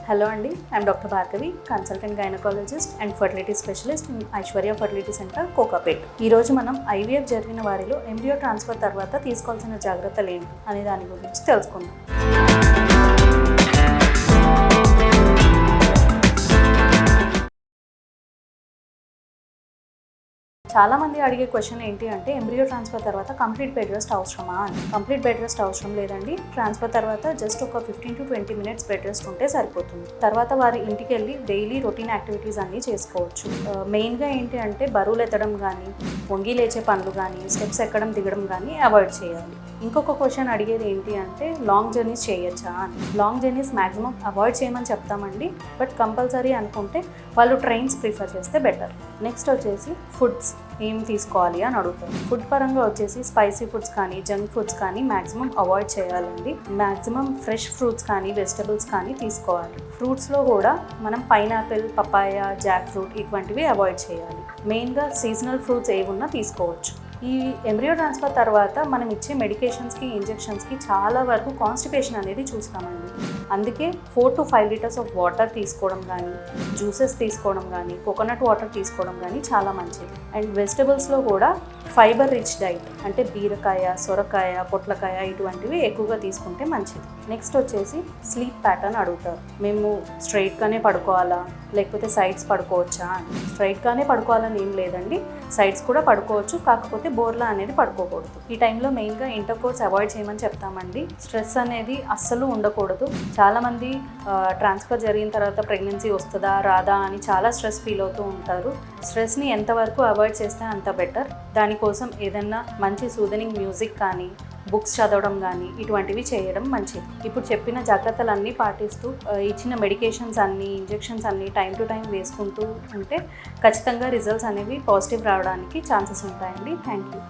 Hello అండి, I'm doctor Bhargavi, consultant gynaecologist and fertility specialist in Aishwarya fertility centre, Kokapet. ఈరోజు మనం IVF జరిగిన వారిలో ఎంబ్రియో ట్రాన్స్ఫర్ తర్వాత తీసుకోవాల్సిన జాగ్రత్తలు ఏంటి అనే దాని గురించి తెలుసుకుందాం. చాలామంది అడిగే క్వశ్చన్ ఏంటి అంటే ఎంబ్రియో ట్రాన్స్ఫర్ తర్వాత కంప్లీట్ బెడ్ రెస్ట్ అవసరమా అని. కంప్లీట్ బెడ్ రెస్ట్ అవసరం లేదండి. ట్రాన్స్ఫర్ తర్వాత జస్ట్ ఒక 15 to 20 minutes బెడ్ రెస్ట్ ఉంటే సరిపోతుంది. తర్వాత వారి ఇంటికి వెళ్ళి డైలీ రొటీన్ యాక్టివిటీస్ అన్నీ చేసుకోవచ్చు. మెయిన్గా ఏంటి అంటే బరువులు ఎత్తడం కానీ, వంగి లేచే పనులు కానీ, స్టెప్స్ ఎక్కడం దిగడం కానీ అవాయిడ్ చేయాలి. ఇంకొక క్వశ్చన్ అడిగేది ఏంటి అంటే లాంగ్ జర్నీస్ చేయొచ్చా అని. లాంగ్ జర్నీస్ మ్యాక్సిమం అవాయిడ్ చేయమని చెప్తామండి, బట్ కంపల్సరీ అనుకుంటే వాళ్ళు ట్రైన్స్ ప్రిఫర్ చేస్తే బెటర్. నెక్స్ట్ వచ్చేసి ఫుడ్స్ ఏం తీసుకోవాలి అని అడుగుతారు. ఫుడ్ పరంగా వచ్చేసి స్పైసీ ఫుడ్స్ కానీ, జంక్ ఫుడ్స్ కానీ మ్యాక్సిమం అవాయిడ్ చేయాలండి. మ్యాక్సిమం ఫ్రెష్ ఫ్రూట్స్ కానీ, వెజిటబుల్స్ కానీ తీసుకోవాలి. ఫ్రూట్స్లో కూడా మనం పైనాపిల్, పపాయ, జాక్ ఫ్రూట్ ఇటువంటివి అవాయిడ్ చేయాలి. మెయిన్గా సీజనల్ ఫ్రూట్స్ ఏమున్నా తీసుకోవచ్చు. ఈ ఎంబ్రియో ట్రాన్స్ఫర్ తర్వాత మనం ఇచ్చే మెడికేషన్స్కి, ఇంజెక్షన్స్కి చాలా వరకు కాన్స్టిపేషన్ అనేది చూస్తామండి. అందుకే 4 to 5 liters ఆఫ్ వాటర్ తీసుకోవడం కానీ, జ్యూసెస్ తీసుకోవడం కానీ, కోకోనట్ వాటర్ తీసుకోవడం కానీ చాలా మంచిది. అండ్ వెజిటబుల్స్లో కూడా ఫైబర్ రిచ్ డైట్ అంటే బీరకాయ, సొరకాయ, పొట్లకాయ ఇటువంటివి ఎక్కువగా తీసుకుంటే మంచిది. నెక్స్ట్ వచ్చేసి స్లీప్ ప్యాటర్న్ అడుగుతారు. మేము స్ట్రైట్గానే పడుకోవాలా లేకపోతే సైడ్స్ పడుకోవచ్చా అని. స్ట్రైట్గానే పడుకోవాలని ఏం లేదండి, సైడ్స్ కూడా పడుకోవచ్చు, కాకపోతే బోర్లా అనేది పడుకోకూడదు. ఈ టైంలో మెయిన్గా ఇంటర్కోర్స్ అవాయిడ్ చేయమని చెప్తామండి. స్ట్రెస్ అనేది అస్సలు ఉండకూడదు. చాలామంది ట్రాన్స్ఫర్ జరిగిన తర్వాత ప్రెగ్నెన్సీ వస్తుందా రాదా అని చాలా స్ట్రెస్ ఫీల్ అవుతూ ఉంటారు. స్ట్రెస్ని ఎంతవరకు అవాయిడ్ చేస్తే అంత బెటర్. దానికోసం ఏదైనా మంచి సూదనింగ్ మ్యూజిక్ కానీ, బుక్స్ చదవడం కానీ ఇటువంటివి చేయడం మంచిది. ఇప్పుడు చెప్పిన జాగ్రత్తలన్నీ పాటిస్తూ ఇచ్చిన మెడికేషన్స్ అన్నీ, ఇంజెక్షన్స్ అన్నీ టైం టు టైం వేసుకుంటూ ఉంటే ఖచ్చితంగా రిజల్ట్స్ అనేవి పాజిటివ్ రావడానికి ఛాన్సెస్ ఉంటాయండి. Thank you.